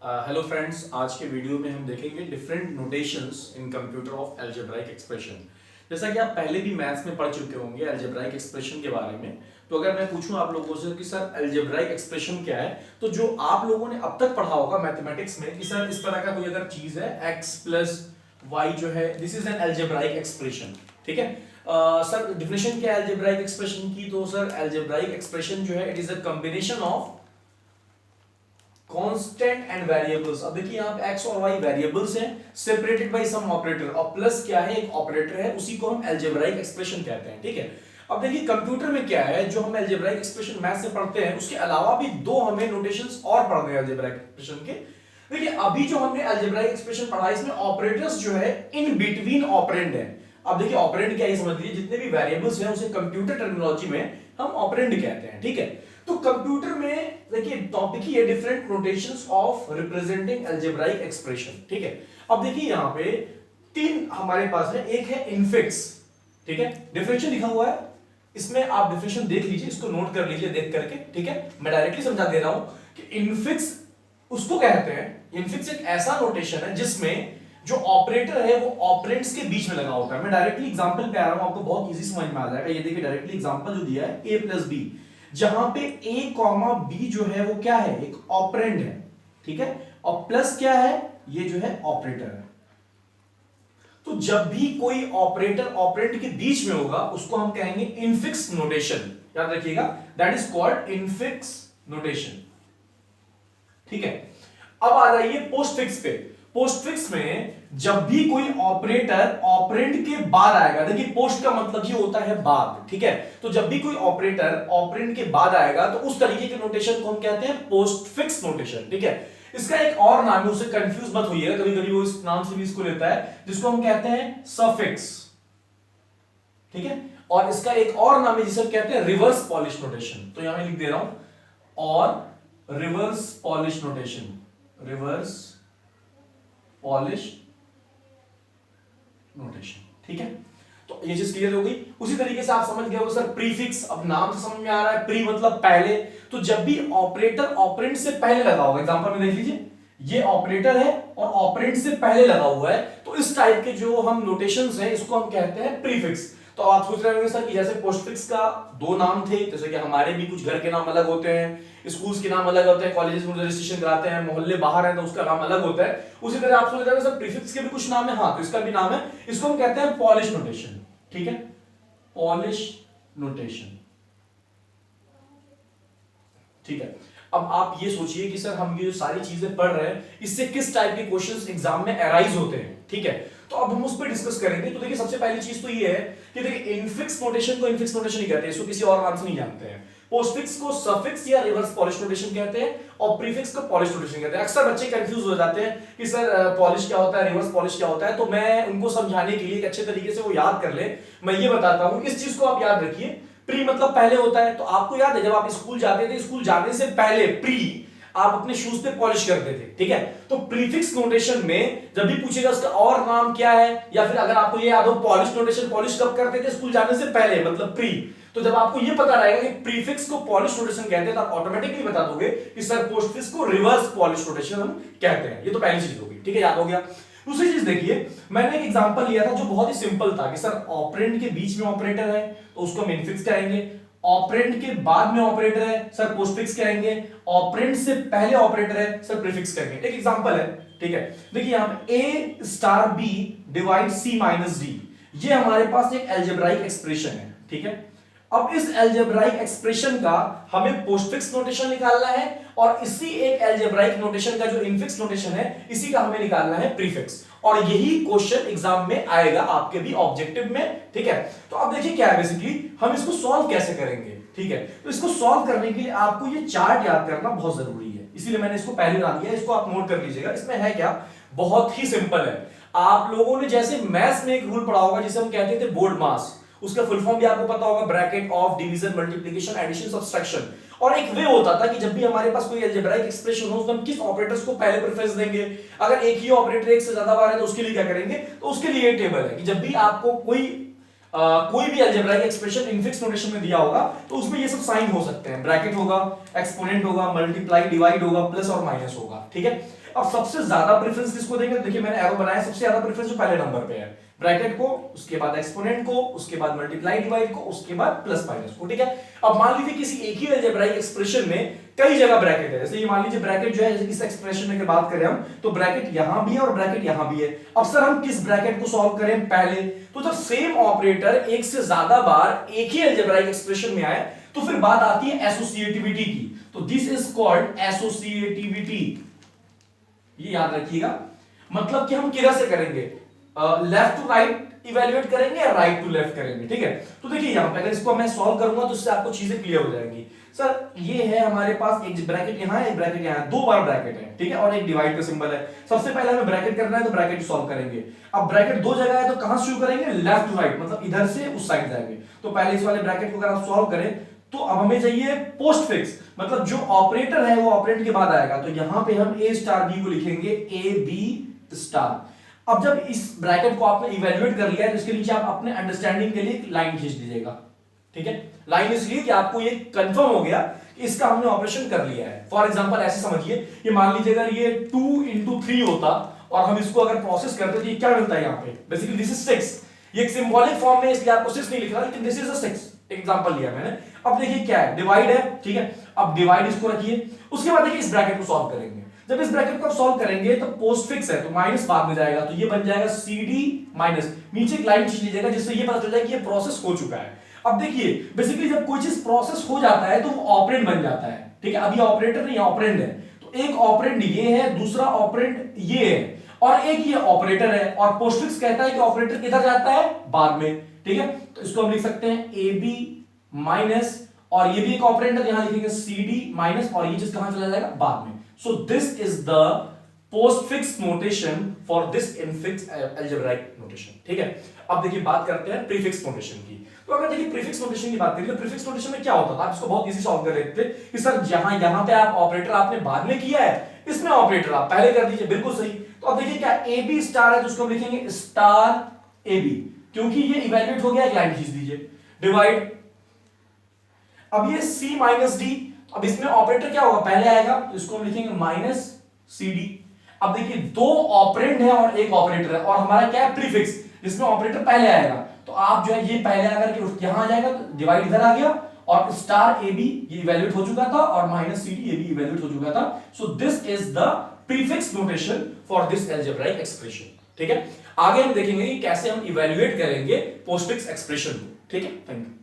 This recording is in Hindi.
हेलो फ्रेंड्स, आज के वीडियो में हम देखेंगे different notations in computer of algebraic expression. जैसा कि आप पहले भी मैथ्स में पढ़ चुके होंगे अलजेब्राइक एक्सप्रेशन के बारे में। तो अगर मैं पूछूं आप लोगों से कि सर अलजेब्राइक एक्सप्रेशन क्या है, तो जो आप लोगों ने अब तक पढ़ा होगा मैथमेटिक्स में कि सर इस तरह का कोई अगर चीज है x प्लस वाई जो है, this is an algebraic expression. ठीक है। सर डिफिनेशन क्या है अलजेब्राइक एक्सप्रेशन की? तो सर अलजेब्राइक एक्सप्रेशन जो है it is a combination of constant and variables. अब देखिए यहाँ पे x और y वेरिएबल्स हैं सेपरेटेड बाय सम ऑपरेटर, और प्लस क्या है, एक ऑपरेटर है, उसी को हम अलजेब्राइक एक्सप्रेशन कहते हैं। ठीक है। अब देखिए कंप्यूटर में क्या है, जो हम अलजेब्राइक एक्सप्रेशन मैथ से पढ़ते हैं उसके अलावा भी दो हमें नोटेशंस और पढ़ने हैं अलजेब्राइक एक्सप्रेशन के। देखिए अभी जो हमने अलजेब्राइक एक्सप्रेशन पढ़ा है इसमें ऑपरेटर्स जो है इन बिटवीन ऑपरेंड है। अब देखिए ऑपरेंड क्या है समझ लीजिए, जितने भी वेरिएबल्स हैं उसे कंप्यूटर टर्मिनोलॉजी में हम ऑपरेंड कहते हैं। ठीक है। तो कंप्यूटर में देखिए टॉपिक ही है different notations of representing algebraic expression. ठीक है। अब देखिए यहां पे तीन हमारे पास है, एक है इनफिक्स। ठीक है, डिफरेंशियल लिखा हुआ है, इसमें आप डिफरेंशियल देख लीजिए, इसको नोट कर लीजिए देख करके। ठीक है, मैं डायरेक्टली समझा दे रहा हूं कि इनफिक्स उसको कहते हैं, इनफिक्स एक ऐसा नोटेशन है जिसमें जो ऑपरेटर है वो ऑपरेंड्स के बीच में लगा होता है। मैं डायरेक्टली एग्जांपल पे आ रहा हूं, आपको बहुत इजी समझ में आ जाएगा। ये देखिए डायरेक्टली एग्जांपल जो दिया है a प्लस बी, जहां पे a कॉमा बी जो है वो क्या है, एक ऑपरेंड है। ठीक है, और प्लस क्या है, ये जो है ऑपरेटर है। तो जब भी कोई ऑपरेटर ऑपरेंड के बीच में होगा उसको हम कहेंगे इनफिक्स नोटेशन। याद रखिएगा, that is called infix notation. ठीक है। अब आ जाइए पोस्टफिक्स पे। पोस्टफिक्स में जब भी कोई ऑपरेटर ऑपरेंड के बाद आएगा, देखिए पोस्ट का मतलब ही होता है बाद। ठीक है, तो जब भी कोई ऑपरेटर ऑपरेंड के बाद आएगा तो उस तरीके के नोटेशन को हम कहते हैं पोस्टफिक्स नोटेशन। ठीक है, इसका एक और नाम है, उससे कंफ्यूज मत होइएगा, कभी कभी वो इस नाम से भी इसको लेता है, जिसको हम कहते हैं सफिक्स। ठीक है, और इसका एक और नाम है जिसे हम कहते हैं रिवर्स पॉलिश नोटेशन। तो यहां मैं लिख दे रहा हूं, और reverse polish notation, reverse polish notation. ठीक है, तो ये चीज क्लियर हो गई। उसी तरीके से आप समझ गए हो सर प्रीफिक्स, अब नाम से समझ में आ रहा है, प्री मतलब पहले। तो जब भी ऑपरेटर ऑपरेंड से पहले लगा होगा, एग्जांपल में देख लीजिए, ये ऑपरेटर है और ऑपरेंड से पहले लगा हुआ है, तो इस टाइप के जो हम नोटेशंस हैं इसको हम कहते हैं प्रीफिक्स। तो आप सोच रहे होंगे सर कि जैसे पोस्टफिक्स का दो नाम थे, जैसे कि हमारे भी कुछ घर के नाम अलग होते हैं, स्कूल्स के नाम अलग होते हैं, कॉलेजेस में रजिस्ट्रेशन कराते हैं, मोहल्ले बाहर हैं तो उसका नाम अलग होता है, उसी तरह आप सोच रहे होंगे सर प्रीफिक्स के भी कुछ नाम है। हाँ, तो इसका भी नाम है, इसको हम कहते हैं पॉलिश नोटेशन। ठीक है, पॉलिश नोटेशन। ठीक है, अब आप ये सोचिए कि सर हम ये जो सारी चीजें पढ़ रहे हैं इससे किस टाइप के क्वेश्चंस एग्जाम में अराइज होते हैं। ठीक है, तो अब हम उस पर डिस्कस करेंगे। तो देखिए सबसे पहली चीज तो ये है कि देखिए इनफिक्स नोटेशन को इनफिक्स नोटेशन ही कहते हैं, इसको किसी और नाम से नहीं जानते हैं। पोस्टफिक्स को सफिक्स या रिवर्स पॉलिश नोटेशन कहते हैं, और प्रीफिक्स को पॉलिश नोटेशन कहते हैं। अक्सर बच्चे कंफ्यूज हो जाते हैं कि सर पॉलिश क्या होता है, रिवर्स पॉलिश क्या होता है। तो मैं उनको समझाने के लिए एक अच्छे तरीके से वो याद कर ले, मैं ये बताता हूं। इस चीज को आप याद रखिए, प्री मतलब पहले होता है। तो आपको याद है जब आप स्कूल जाते थे, स्कूल जाने से पहले प्री आप अपने शूज पे पॉलिश करते थे। ठीक है, तो प्रीफिक्स नोटेशन में जब भी पूछेगा उसका और नाम क्या है, या फिर अगर आपको ये याद हो पॉलिश नोटेशन, पॉलिश कब करते थे, स्कूल जाने से पहले मतलब प्री। तो जब आपको ये पता रहेगा कि प्रीफिक्स को पॉलिश नोटेशन कहते हैं तो आप ऑटोमेटिकली बता दोगे कि सर पोस्टफिक्स को रिवर्स पॉलिश नोटेशन हम कहते हैं। ये तो पहली चीज होगी। ठीक है, याद हो गया। दूसरी चीज देखिए, मैंने एक एग्जांपल लिया था जो बहुत ही सिंपल था कि सर ऑपरेंड के बीच में ऑपरेटर है तो उसको हम इनफिक्स कहेंगे, ऑपरेंड के बाद में ऑपरेटर है सर पोस्टफिक्स कहेंगे, ऑपरेंड से पहले ऑपरेटर है सर प्रीफिक्स कहेंगे। एक एग्जांपल है। ठीक है, देखिए यहां पे a star b divide c minus d, ये हमारे पास एक अलजेब्राइक एक्सप्रेशन है। ठीक है, अब इस अलजेब्राइक एक्सप्रेशन का हमें पोस्टफिक्स नोटेशन निकालना है, और इसी एक अलजेब्राइक नोटेशन का जो इनफिक्स नोटेशन है इसी का हमें निकालना है प्रीफिक्स, और यही क्वेश्चन एग्जाम में आएगा आपके भी ऑब्जेक्टिव में। ठीक है, तो अब देखिए क्या है, बेसिकली हम इसको सॉल्व कैसे करेंगे। ठीक है, तो इसको सॉल्व करने के लिए आपको ये चार्ट याद करना बहुत जरूरी है, इसीलिए मैंने इसको पहले बना दिया, इसको आप नोट कर लीजिएगा। इसमें है क्या, बहुत ही सिंपल है। आप लोगों ने जैसे मैथ्स में एक रूल पढ़ा होगा जिसे हम कहते थे बोर्ड मास, उसका फुल फॉर्म भी आपको पता होगा, bracket of division multiplication addition subtraction. और एक वे होता था कि जब भी हमारे पास कोई अलजेब्राइक एक्सप्रेशन हो तो हम किस ऑपरेटर्स को पहले प्रेफरेंस देंगे। अगर एक ही ऑपरेटर एक से ज्यादा बार है तो उसके लिए क्या करेंगे, तो उसके लिए टेबल है कि जब भी आपको कोई कोई भी अलजेब्राइक एक्सप्रेशन इनफिक्स नोटेशन में दिया होगा तो उसमें ये सब साइन हो सकते हैं, ब्रैकेट होगा, एक्सपोनेंट होगा, मल्टीप्लाई डिवाइड होगा, प्लस और माइनस होगा, ठीक है। अब सबसे ज्यादा प्रेफरेंस किसको देंगे, देखिए मैंने एरो बनाया, सबसे ज्यादा प्रेफरेंस जो पहले नंबर पे है, ब्रैकेट को, उसके बाद एक्सपोनेंट को, उसके बाद मल्टीप्लाई डिवाइड को, उसके बाद प्लस माइनस को, ठीक है। अब मान लीजिए किसी एक ही अलजेब्राइक एक्सप्रेशन में कई जगह ब्रैकेट है, जैसे ये मान लीजिए ब्रैकेट जो है, जैसे इस एक्सप्रेशन में की बात करें हम, तो ब्रैकेट यहां भी है और ब्रैकेट यहां भी है। अब सर हम किस ब्रैकेट को सॉल्व करें पहले, तो जब सेम ऑपरेटर एक से ज्यादा बार एक ही अलजेब्राइक एक्सप्रेशन में आए तो फिर बात आती है एसोसिएटिविटी की, तो दिस इज कॉल्ड एसोसिएटिविटी, ये याद रखिएगा। मतलब कि हम किधर से करेंगे, लेफ्ट टू राइट इवैल्यूएट करेंगे या राइट टू लेफ्ट करेंगे, ठीक है। तो देखिए यहां पे अगर इसको मैं सॉल्व करूंगा तो इससे आपको चीजें क्लियर हो जाएंगी। सर ये है हमारे पास एक ब्रैकेट यहां है, एक ब्रैकेट यहां है, दो बार ब्रैकेट है, ठीक है, और एक डिवाइड का सिंबल है। सबसे पहले हमें ब्रैकेट करना है तो ब्रैकेट सॉल्व करेंगे। अब ब्रैकेट दो जगह है तो कहां से शुरू करेंगे, लेफ्ट टू राइट, मतलब इधर से उस साइड जाएंगे। तो पहले इस वाले ब्रैकेट को अगर आप सॉल्व करें तो अब हमें चाहिए पोस्ट फिक्स, मतलब जो ऑपरेटर है वो ऑपरेटर के बाद आएगा, तो यहां पे हम ए स्टार बी को लिखेंगे ए बी स्टार। अब जब इस ब्रैकेट को आपने इवैल्यूएट कर लिया है तो इसके नीचे आप अपने अंडरस्टैंडिंग के लिए लाइन खींच दीजिएगा, ठीक है। लाइन इसलिए कि आपको ये कंफर्म हो गया कि इसका हमने ऑपरेशन कर लिया है। फॉर एग्जांपल ऐसे समझिए, ये मान लीजिए अगर ये 2 into 3 होता और हम इसको अगर प्रोसेस करते तो ये क्या मिलता है यहाँ पे, बेसिकली दिस इज 6। ये एक सिंबॉलिक फॉर्म में इसलिए आपको 6 नहीं लिख रहा, लेकिन दिस इज अ 6, एग्जांपल लिया मैंने। अब देखिए क्या है, डिवाइड है, ठीक है। अब डिवाइड इसको रखिए, उसके बाद देखिए इस ब्रैकेट को सॉल्व करेंगे। जब इस ब्रैकेट को सॉल्व करेंगे तो पोस्ट फिक्स है तो माइनस बाद में जाएगा, तो ये बन जाएगा CD माइनस, नीचे एक लाइन खींच लीजिएगा जिससे ये पता चल जाए कि ये प्रोसेस हो चुका है। अब देखिए बेसिकली जब कोई चीज प्रोसेस हो जाता है तो वो ऑपरेंड बन जाता है, ठीक है। अभी ऑपरेटर नहीं ऑपरेंड है, तो एक ऑपरेंड ये है, दूसरा ऑपरेंड ये है, और एक ये ऑपरेटर है, और पोस्टफिक्स कहता है कि ऑपरेटर किधर जाता है, बाद में, ठीक है। तो इसको हम लिख सकते हैं AB माइनस, और ये भी एक ऑपरेंड है, यहां लिखेंगे CD माइनस, और ये चीज कहां चला जाएगा, बाद में। So this is the postfix notation for this infix algebraic notation, ठीक है। अब देखिए बात करते हैं प्रीफिक्स नोटेशन की। तो अगर देखिए प्रीफिक्स नोटेशन की बात करें तो प्रीफिक्स नोटेशन में क्या होता था, आप इसको बहुत इजी सॉल्व कर लेते थे कि सर यहां पे आप ऑपरेटर आपने बाद में किया है, इसमें ऑपरेटर आप पहले कर दीजिए, बिल्कुल सही। तो अब देखिए क्या AB स्टार है तो उसको हम लिखेंगे स्टार AB, क्योंकि ये इवैल्यूएट हो गया, एक लाइन खींच दीजिए। डिवाइड, अब ये C माइनस D, अब इसमें ऑपरेटर क्या होगा, पहले आएगा, तो इसको हम लिखेंगे माइनस CD। अब देखिए दो ऑपरेंड है और एक ऑपरेटर है, और हमारा क्या है, प्रीफिक्स, जिसमें ऑपरेटर पहले आएगा, तो आप जो है ये पहले आकर के यहां आ जाएगा, तो डिवाइड इधर आ गया, और स्टार AB ये इवैल्यूएट हो चुका था, और माइनस CD ये भी इवैल्यूएट हो चुका था। So this is the prefix notation for this algebraic expression, ठीक है। आगे हम देखेंगे कि कैसे हम इवैल्यूएट करेंगे पोस्टफिक्स एक्सप्रेशन को, ठीक है। Thank you.